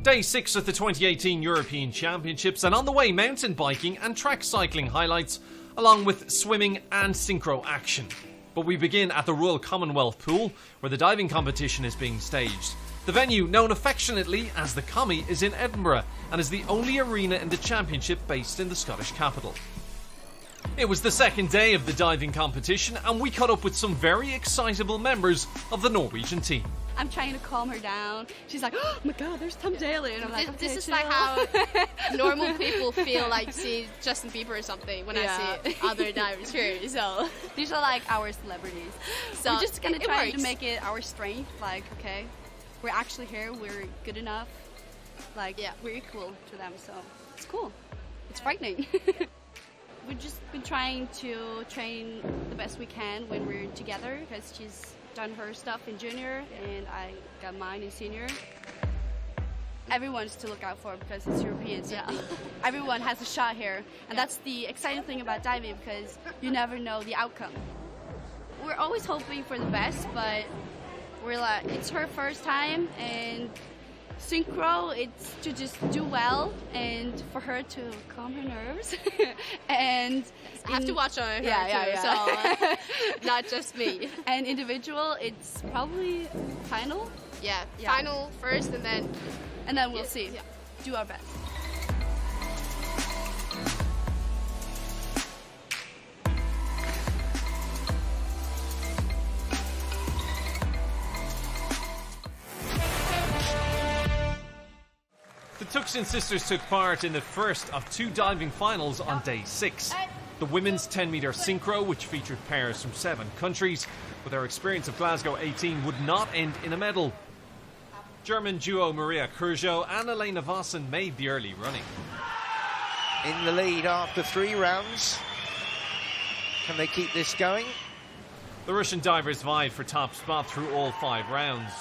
Day 6 of the 2018 European Championships, and on the way mountain biking and track cycling highlights, along with swimming and synchro action. But we begin at the Royal Commonwealth Pool, where the diving competition is being staged. The venue, known affectionately as the Commie, is in Edinburgh and is the only arena in the championship based in the Scottish capital. It was the second day of the diving competition, and we caught up with some very excitable members of the Norwegian team. I'm trying to calm her down. She's like, oh my god, there's Tom Daly. And I'm like, okay, this is chill. like how normal people feel like see Justin Bieber or something when I see other divers here. So these are like our celebrities. So we're just gonna try to make it our strength. Like, okay, we're actually here. We're good enough. Like, we're equal to them. So it's cool. It's frightening. We've just been trying to train the best we can when we're together, because she's done her stuff in junior and I got mine in senior. Everyone's to look out for because it's European, so everyone has a shot here, and that's the exciting thing about diving, because you never know the outcome. We're always hoping for the best, but we're like, it's her first time, and synchro, it's to just do well and for her to calm her nerves. And I have to watch on her too, so not just me. And individual, it's probably final. Yeah, final first, and then we'll see. Yeah. Do our best. The Tuxin sisters took part in the first of two diving finals on day 6. The women's 10-metre synchro, which featured pairs from 7 countries, but their experience of Glasgow 18 would not end in a medal. German duo Maria Kurjo and Elena Vossen made the early running. In the lead after 3 rounds. Can they keep this going? The Russian divers vied for top spot through all 5 rounds.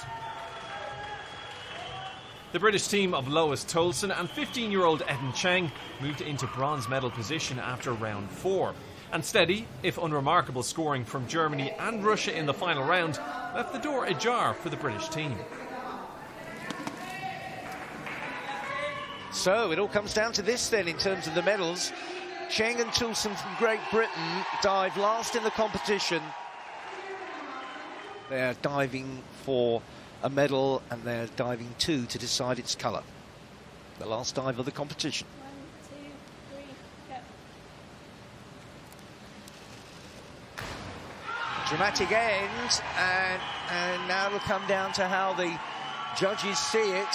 The British team of Lois Tolson and 15-year-old Eden Cheng moved into bronze medal position after round 4. And steady, if unremarkable, scoring from Germany and Russia in the final round left the door ajar for the British team. So it all comes down to this then in terms of the medals. Cheng and Tolson from Great Britain dive last in the competition. They're diving for a medal, and they're diving 2 to decide its colour. The last dive of the competition. 1, 2, 3, go. Dramatic end, and now it'll come down to how the judges see it.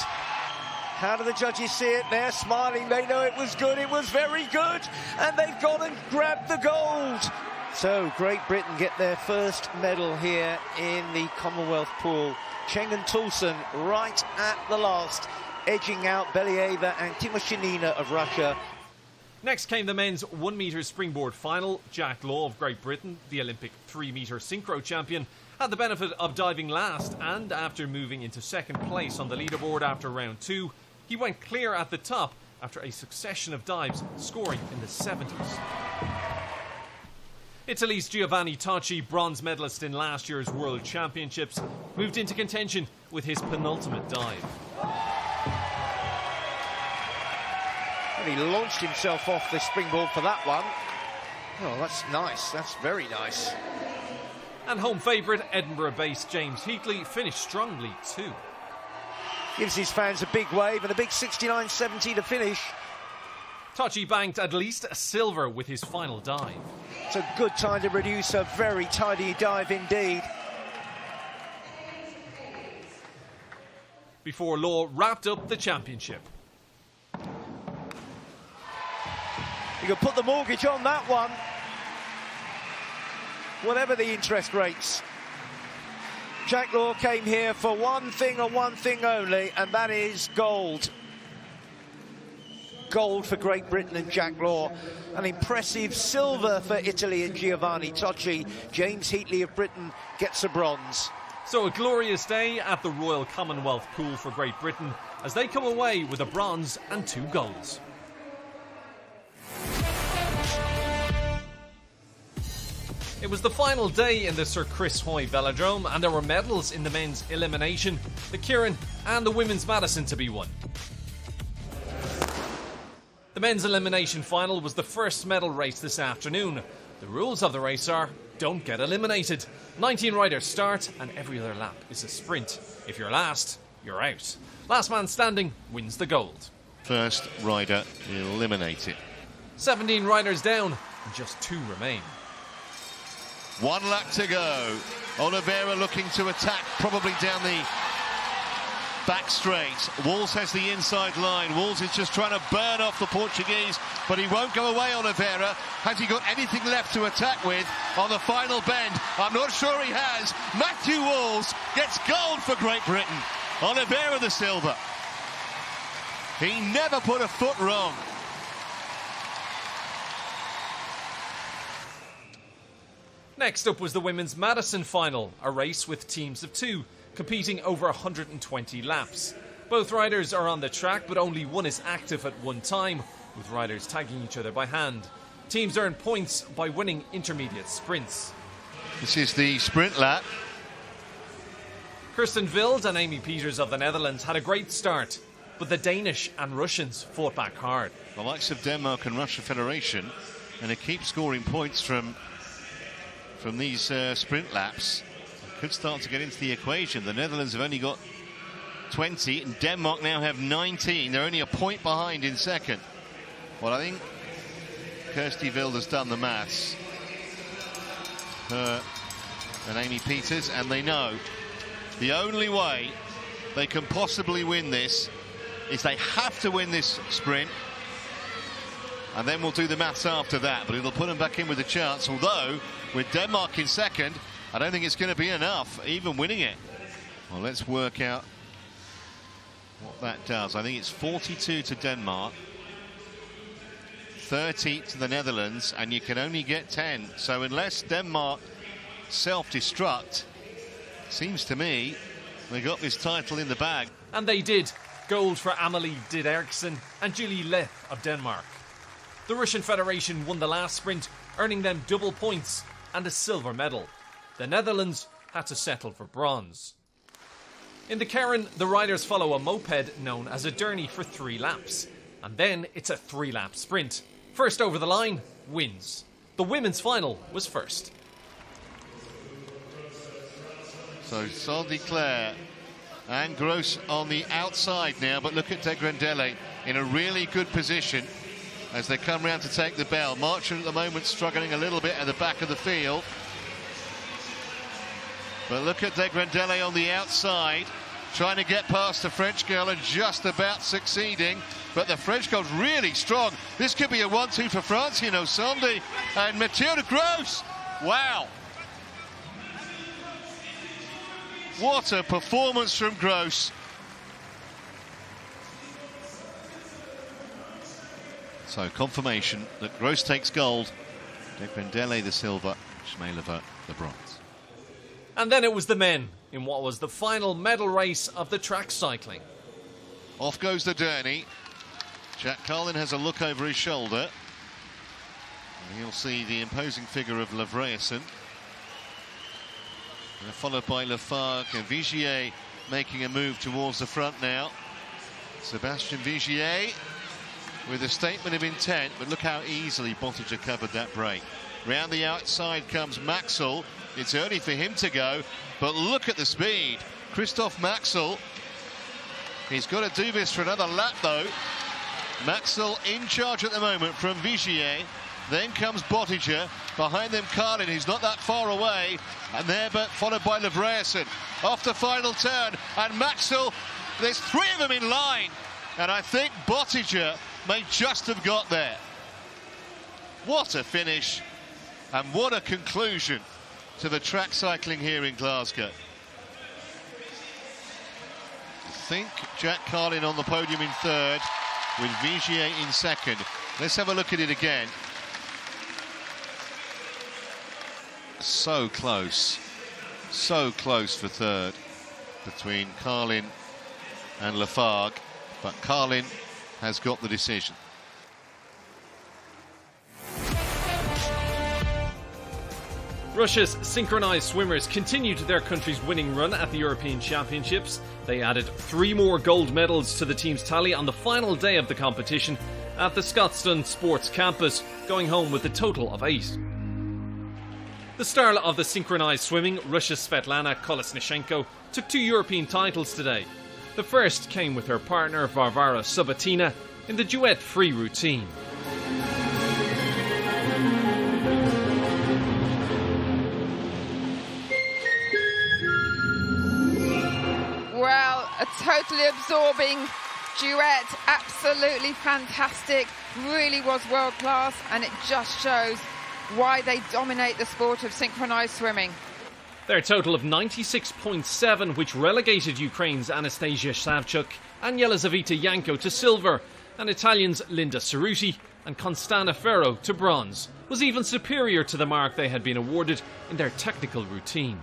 How do the judges see it? They're smiling, they know it was good, it was very good, and they've gone and grabbed the gold. So Great Britain get their first medal here in the Commonwealth pool. Cheng and Tolson right at the last, edging out Believa and Timoshenina of Russia. Next came the men's 1-metre springboard final. Jack Law of Great Britain, the Olympic 3-metre synchro champion, had the benefit of diving last, and after moving into second place on the leaderboard after round 2, he went clear at the top after a succession of dives, scoring in the 70s. Italy's Giovanni Tocci, bronze medalist in last year's World Championships, moved into contention with his penultimate dive. And he launched himself off the springboard for that one. Oh, that's nice. That's very nice. And home favourite, Edinburgh-based James Heatley, finished strongly too. Gives his fans a big wave and a big 69.70 to finish. Tocci banked at least a silver with his final dive. It's a good time to produce a very tidy dive indeed. Before Law wrapped up the championship. You can put the mortgage on that one. Whatever the interest rates. Jack Law came here for one thing and one thing only, and that is gold. Gold for Great Britain and Jack Law. An impressive silver for Italy and Giovanni Tocci. James Heatley of Britain gets a bronze. So a glorious day at the Royal Commonwealth Pool for Great Britain as they come away with a bronze and 2 golds. It was the final day in the Sir Chris Hoy Velodrome, and there were medals in the men's elimination, the Kieran and the women's Madison to be won. The men's elimination final was the first medal race this afternoon. The rules of the race are, don't get eliminated. 19 riders start and every other lap is a sprint. If you're last, you're out. Last man standing wins the gold. First rider eliminated. 17 riders down and just 2 remain. 1 lap to go. Oliveira looking to attack, probably down the back straight. Walls has the inside line. Walls is just trying to burn off the Portuguese, but he won't go away, Oliveira. Has he got anything left to attack with on the final bend? I'm not sure he has. Matthew Walls gets gold for Great Britain. Oliveira the silver. He never put a foot wrong. Next up was the women's Madison final, a race with teams of 2, competing over 120 laps. Both riders are on the track, but only one is active at one time, with riders tagging each other by hand. Teams earn points by winning intermediate sprints. This is the sprint lap. Kirsten Wild and Amy Peters of the Netherlands had a great start, but the Danish and Russians fought back hard. The likes of Denmark and Russia Federation, and they keep scoring points from these sprint laps. Could start to get into the equation. The Netherlands have only got 20 and Denmark now have 19. They're only a point behind in second. Well, I think Kirsty Wild has done the maths. Her and Amy Peters, and they know the only way they can possibly win this is they have to win this sprint, and then we'll do the maths after that, but it'll put them back in with a chance. Although with Denmark in second, I don't think it's going to be enough, even winning it. Well, let's work out what that does. I think it's 42 to Denmark, 30 to the Netherlands, and you can only get 10. So unless Denmark self-destruct, seems to me they got this title in the bag. And they did. Gold for Amalie Did Eriksen and Julie Le of Denmark. The Russian Federation won the last sprint, earning them double points and a silver medal. The Netherlands had to settle for bronze. In the Karen, the riders follow a moped known as a Derny for 3 laps. And then it's a 3-lap sprint. First over the line wins. The women's final was first. So Sandy Clare and Gross on the outside now, but look at De Grandele in a really good position as they come round to take the bell. Marchand at the moment struggling a little bit at the back of the field. But look at De Grandele on the outside, trying to get past the French girl and just about succeeding. But the French girl's really strong. This could be a 1-2 for France, you know, Sandy and Mathilde Gross. Wow. What a performance from Gross. So confirmation that Gross takes gold, De Grandele the silver, Schmeleva the bronze. And then it was the men in what was the final medal race of the track cycling. Off goes the Derny. Jack Carlin has a look over his shoulder. And he'll see the imposing figure of Lavreyeson. Followed by Lafargue and Vigier making a move towards the front now. Sebastien Vigier with a statement of intent, but look how easily Bottiger covered that break. Round the outside comes Maxwell. It's early for him to go, but look at the speed. Christoph Maxwell. He's got to do this for another lap, though. Maxwell in charge at the moment from Vigier. Then comes Bottiger. Behind them, Carlin, who's not that far away. And there, but followed by Lavreyeson. Off the final turn. And Maxwell, there's 3 of them in line. And I think Bottiger may just have got there. What a finish. And what a conclusion to the track cycling here in Glasgow. I think Jack Carlin on the podium in third, with Vigier in second. Let's have a look at it again. So close for third between Carlin and Lafargue, but Carlin has got the decision. Russia's Synchronized Swimmers continued their country's winning run at the European Championships. They added 3 more gold medals to the team's tally on the final day of the competition at the Scotstoun Sports Campus, going home with a total of 8. The star of the synchronized swimming, Russia's Svetlana Kolesnichenko, took 2 European titles today. The first came with her partner Varvara Subotina in the duet free routine. Well, a totally absorbing duet, absolutely fantastic, really was world class, and it just shows why they dominate the sport of synchronized swimming. Their total of 96.7, which relegated Ukraine's Anastasia Savchuk and Yelizaveta Yanko to silver, and Italians Linda Cerruti and Constana Ferro to bronze, was even superior to the mark they had been awarded in their technical routine.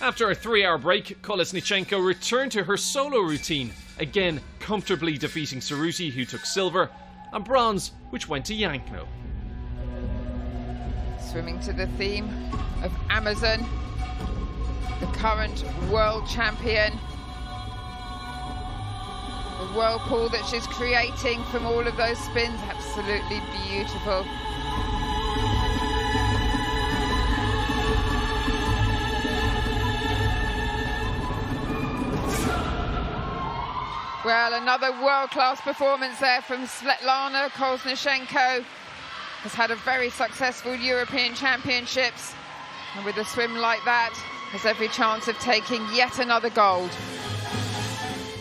After a 3-hour break, Kolesnichenko returned to her solo routine, again comfortably defeating Cerruti, who took silver, and bronze, which went to Yanko. Swimming to the theme of Amazon, the current world champion. The whirlpool that she's creating from all of those spins, absolutely beautiful. Well, another world-class performance there from Svetlana Kolesnichenko. Has had a very successful European Championships, and with a swim like that, has every chance of taking yet another gold.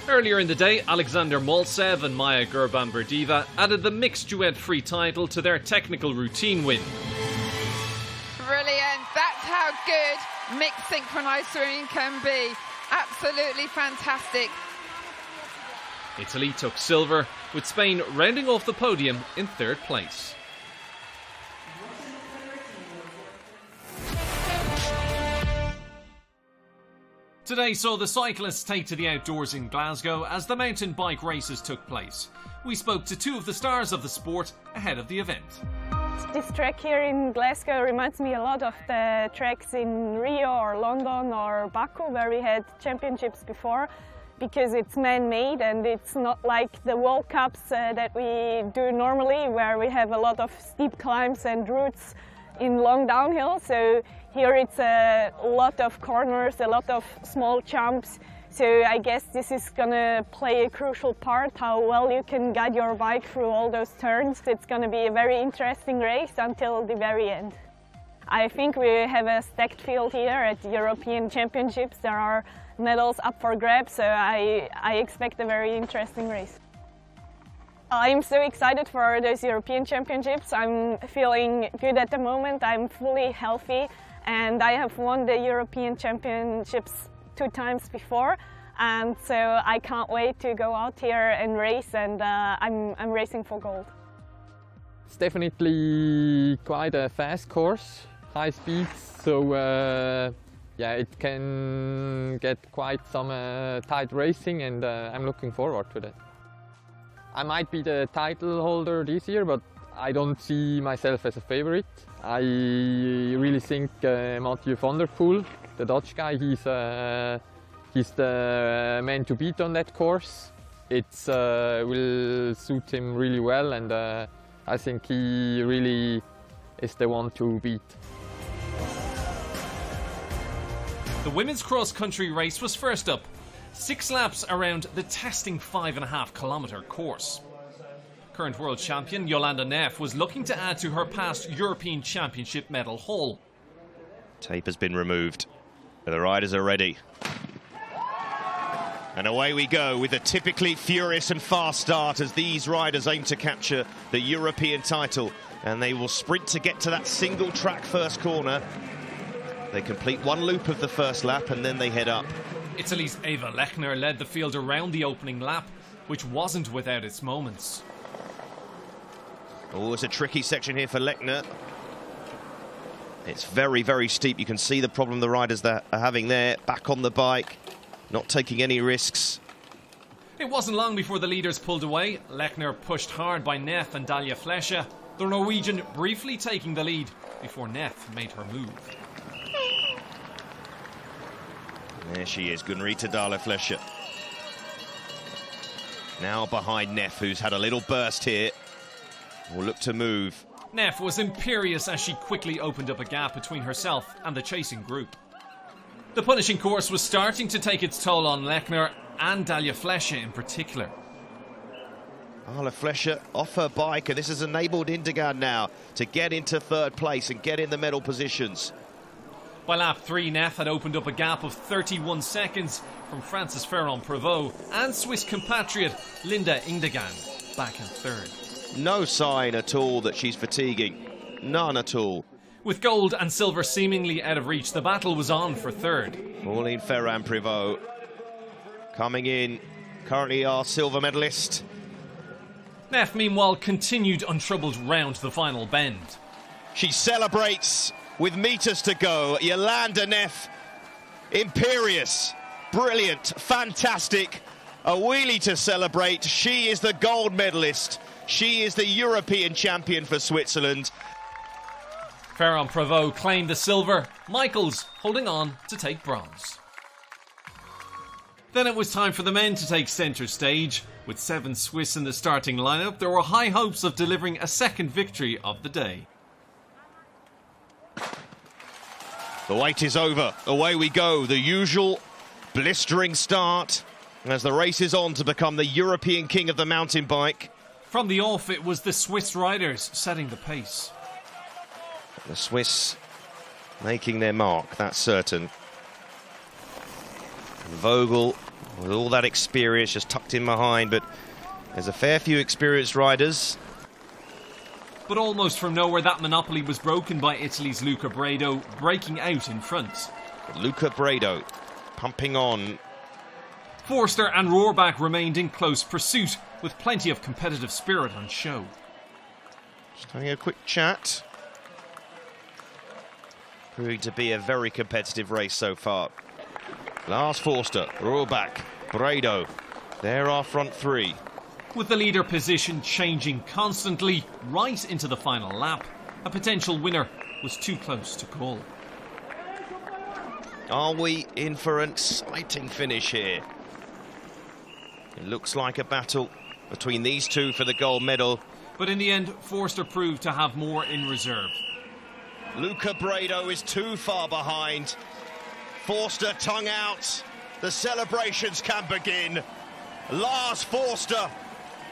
Earlier in the day, Alexander Maltsev and Maya Gurban-Berdieva added the mixed duet free title to their technical routine win. Brilliant, that's how good mixed synchronized swimming can be. Absolutely fantastic. Italy took silver, with Spain rounding off the podium in 3rd place. Today saw the cyclists take to the outdoors in Glasgow as the mountain bike races took place. We spoke to 2 of the stars of the sport ahead of the event. This track here in Glasgow reminds me a lot of the tracks in Rio or London or Baku, where we had championships before, because it's man-made and it's not like the World Cups that we do normally, where we have a lot of steep climbs and routes in long downhill. So here it's a lot of corners, a lot of small jumps. So I guess this is gonna play a crucial part, how well you can guide your bike through all those turns. It's gonna be a very interesting race until the very end. I think we have a stacked field here at the European Championships. There are medals up for grabs, so I expect a very interesting race. I'm so excited for those European Championships. I'm feeling good at the moment. I'm fully healthy, and I have won the European Championships 2 times before, and so I can't wait to go out here and race, and I'm racing for gold. It's definitely quite a fast course, high speeds, so yeah, it can get quite some tight racing, and I'm looking forward to that. I might be the title holder this year, but I don't see myself as a favorite. I really think Mathieu van der Poel, the Dutch guy, he's the man to beat on that course. It will suit him really well, and I think he really is the one to beat. The women's cross-country race was first up. 6 laps around the testing 5.5-kilometre course. Current world champion Jolanda Neff was looking to add to her past European Championship medal haul. Tape has been removed. The riders are ready. And away we go with a typically furious and fast start as these riders aim to capture the European title. And they will sprint to get to that single track first corner. They complete 1 loop of the first lap and then they head up. Italy's Eva Lechner led the field around the opening lap, which wasn't without its moments. Oh, it's a tricky section here for Lechner. It's very, very steep. You can see the problem the riders that are having there. Back on the bike, not taking any risks. It wasn't long before the leaders pulled away. Lechner pushed hard by Neff and Dalia Flesha. the Norwegian briefly taking the lead before Neff made her move. There she is, Gunrita Dahle-Flescher. Now behind Neff, who's had a little burst here. Will look to move. Neff was imperious as she quickly opened up a gap between herself and the chasing group. The punishing course was starting to take its toll on Lechner and Dahle-Flescher in particular. Dahle-Flescher off her bike, and this has enabled Indegan now to get into third place and get in the medal positions. By lap 3, Neff had opened up a gap of 31 seconds from Frances Ferrand-Prévot and Swiss compatriot Linda Indegan back in third. No sign at all that she's fatiguing. None at all. With gold and silver seemingly out of reach, the battle was on for third. Pauline Ferrand-Prévot coming in, currently our silver medalist. Neff, meanwhile, continued untroubled round the final bend. She celebrates with meters to go. Yolanda Neff, imperious, brilliant, fantastic. A wheelie to celebrate. She is the gold medalist. She is the European champion for Switzerland. Ferrand-Prévot claimed the silver, Michaels holding on to take bronze. Then it was time for the men to take centre stage. With 7 Swiss in the starting lineup, there were high hopes of delivering a second victory of the day. The wait is over. Away we go. The usual blistering start as the race is on to become the European king of the mountain bike. From the off, it was the Swiss riders setting the pace. The Swiss making their mark, that's certain. Vogel, with all that experience, just tucked in behind, but there's a fair few experienced riders. But almost from nowhere, that monopoly was broken by Italy's Luca Bredo, breaking out in front. Luca Bredo pumping on. Forster and Rohrbach remained in close pursuit, with plenty of competitive spirit on show. Just having a quick chat. Proving to be a very competitive race so far. Lars Forster, Rohrbach, Bredo. They're our front three. With the leader position changing constantly right into the final lap, a potential winner was too close to call. Are we in for an exciting finish here? It looks like a battle between these two for the gold medal. But in the end, Forster proved to have more in reserve. Luca Bredo is too far behind. Forster tongue out. The celebrations can begin. Lars Forster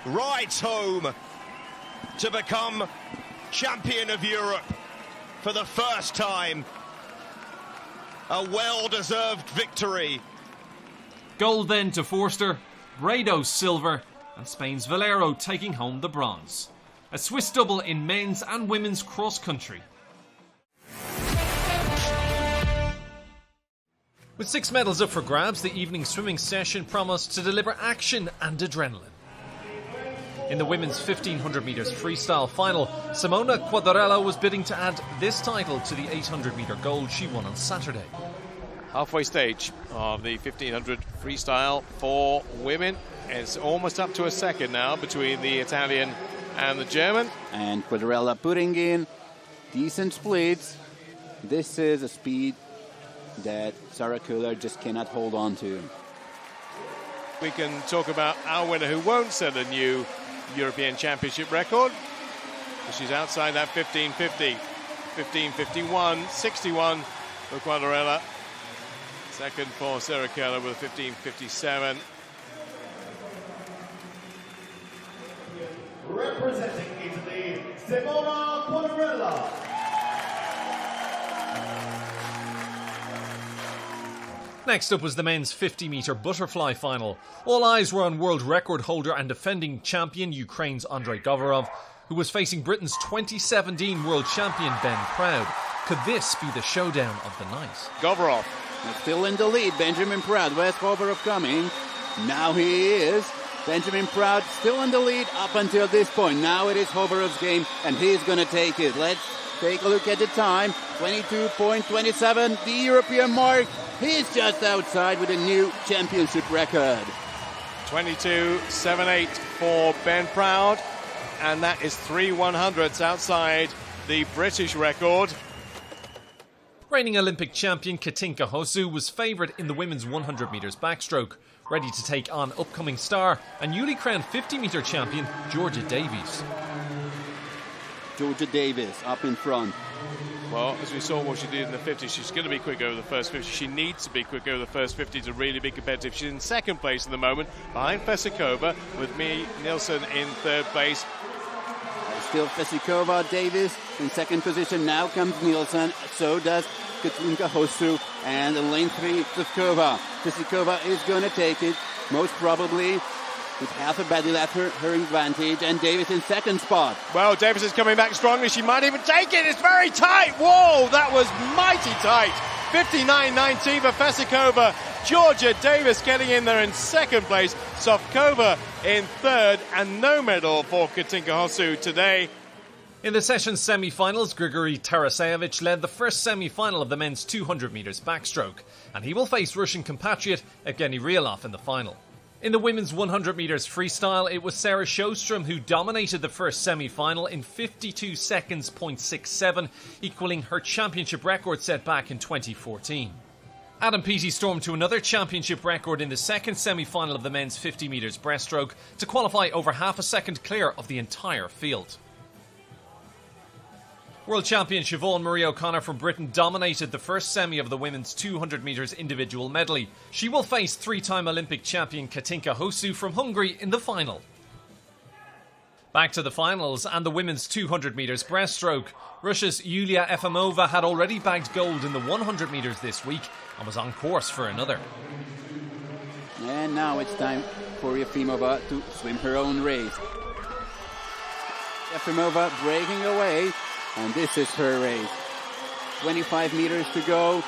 rides home to become champion of Europe for the first time. A well-deserved victory. Gold then to Forster, Bredo's silver, and Spain's Valero taking home the bronze. A Swiss double in men's and women's cross-country. With 6 medals up for grabs, the evening swimming session promised to deliver action and adrenaline. In the women's 1500 metres freestyle final, Simona Quadarella was bidding to add this title to the 800 metre gold she won on Saturday. Halfway stage of the 1500 freestyle for women. It's almost up to a second now between the Italian and the German. And Quadarella putting in decent splits. This is a speed that Sarah Köhler just cannot hold on to. We can talk about our winner who won't set a new European Championship record. She's outside that 1550. 1551, 61 for Quadarella. Second for Sarah Köhler with 1557. Representing Italy, Simona Quadarella. Next up was the men's 50-metre butterfly final. All eyes were on world record holder and defending champion Ukraine's Andrei Govorov, who was facing Britain's 2017 world champion Ben Proud. Could this be the showdown of the night? Govorov still in the lead. Benjamin Proud. Where's Govorov coming? Now he is. Benjamin Proud still in the lead up until this point. Now it is Govorov's game, and he's going to take it. Let's take a look at the time. 22.27, the European mark. He's just outside with a new championship record. 22.78 for Ben Proud. and that is 3/100ths outside the British record. Reigning Olympic champion Katinka Hosu was favoured in the women's 100 metres backstroke, ready to take on upcoming star and newly crowned 50-metre champion Georgia Davies. Georgia Davies up in front. Well, as we saw what she did in the 50, she's going to be quick over the first 50. She needs to be quick over the first 50 to really be competitive. She's in second place at the moment, behind Fesikova, with Mie Nielsen in third place. Still Fesikova, Davies in second position. Now comes Nielsen. So does Katinka Hosu. And in lane 3, Fesikova. Fesikova is going to take it, most probably, with half a battle at her advantage. And Davies in second spot. Well, Davies is coming back strongly. She might even take it. It's very tight. Whoa, that was mighty tight. 59.19 for Fesikova. Georgia Davies getting in there in second place. Sofkova in third, and no medal for Katinka Hosu today. In the session's semi-finals, Grigory Tarasevich led the first semi-final of the men's 200 metres backstroke, and he will face Russian compatriot Evgeny Ryalov in the final. In the women's 100 metres freestyle, it was Sarah Sjostrom who dominated the first semi-final in 52 seconds, 0.67, equalling her championship record set back in 2014. Adam Peaty stormed to another championship record in the second semi-final of the men's 50 metres breaststroke to qualify over half a second clear of the entire field. World champion Siobhan Marie O'Connor from Britain dominated the first semi of the women's 200 metres individual medley. She will face three-time Olympic champion Katinka Hosu from Hungary in the final. Back to the finals and the women's 200 metres breaststroke. Russia's Yulia Efimova had already bagged gold in the 100 metres this week and was on course for another. And now it's time for Efimova to swim her own race. Efimova breaking away, and this is her race. 25 meters to go.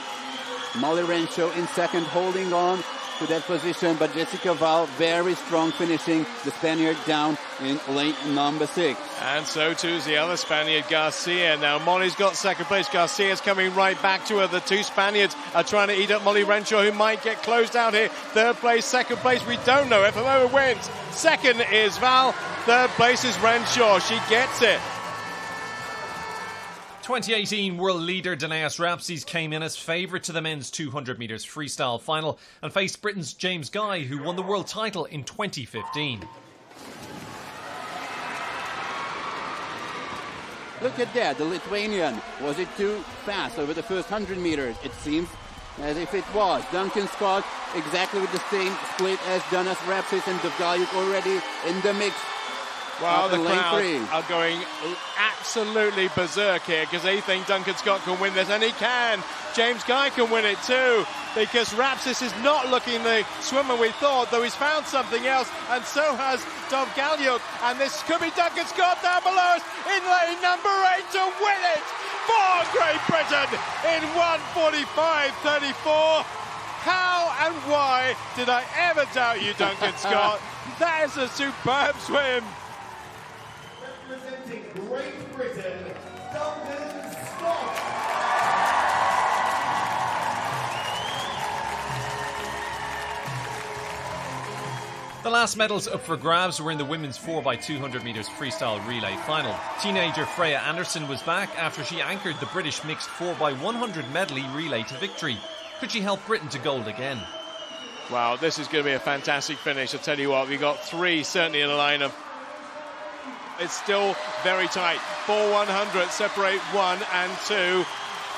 Molly Renshaw in second, holding on to that position, but Jessica Val very strong, finishing the Spaniard down in lane number 6. And so too is the other Spaniard, Garcia. Now Molly's got second place. Garcia's coming right back to her. The two Spaniards are trying to eat up Molly Renshaw, who might get closed out here. Third place, second place, we don't know. Efimova wins. Second is Val. Third place is Renshaw. She gets it. 2018 world leader Danaus Rapsys came in as favourite to the men's 200 metres freestyle final and faced Britain's James Guy, who won the world title in 2015. Look at that, the Lithuanian. Was it too fast over the first 100 meters? It seems as if it was. Duncan Scott exactly with the same split as Danaus Rapsys, and Dovgalyuk already in the mix. Well, the crowd are going absolutely berserk here because they think Duncan Scott can win this, and he can. James Guy can win it too, because Rapsys is not looking the swimmer we thought, though he's found something else, and so has Dovgalyuk. And this could be Duncan Scott down below us in lane number 8 to win it for Great Britain in 1:45.34. How and why did I ever doubt you, Duncan Scott? That is a superb swim. Representing Great Britain, Duncan Scott. The last medals up for grabs were in the women's 4x200 metres freestyle relay final. Teenager Freya Anderson was back after she anchored the British mixed 4x100 medley relay to victory. Could she help Britain to gold again? Wow, this is going to be a fantastic finish. I tell you what, we got three certainly in the lineup. It's still very tight. 4/100 separate 1 and 2.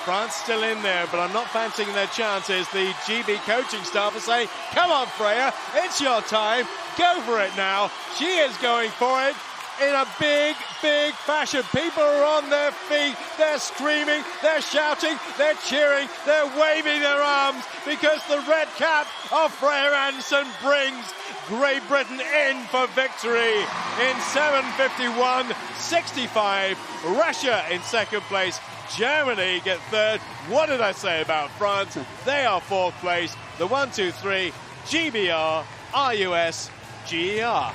France still in there, but I'm not fancying their chances. The GB coaching staff are saying, come on, Freya, it's your time. Go for it now. She is going for it in a big, big fashion. People are on their feet. They're screaming, they're shouting, they're cheering, they're waving their arms because the red cap of Freya Anderson brings Great Britain in for victory in 7:51.65. Russia in second place. Germany get third. What did I say about France? They are fourth place. The 1, 2, 3, GBR, RUS, GER.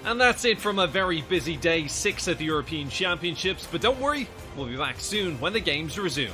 And that's it from a very busy day 6 at the European Championships, but don't worry, we'll be back soon when the games resume.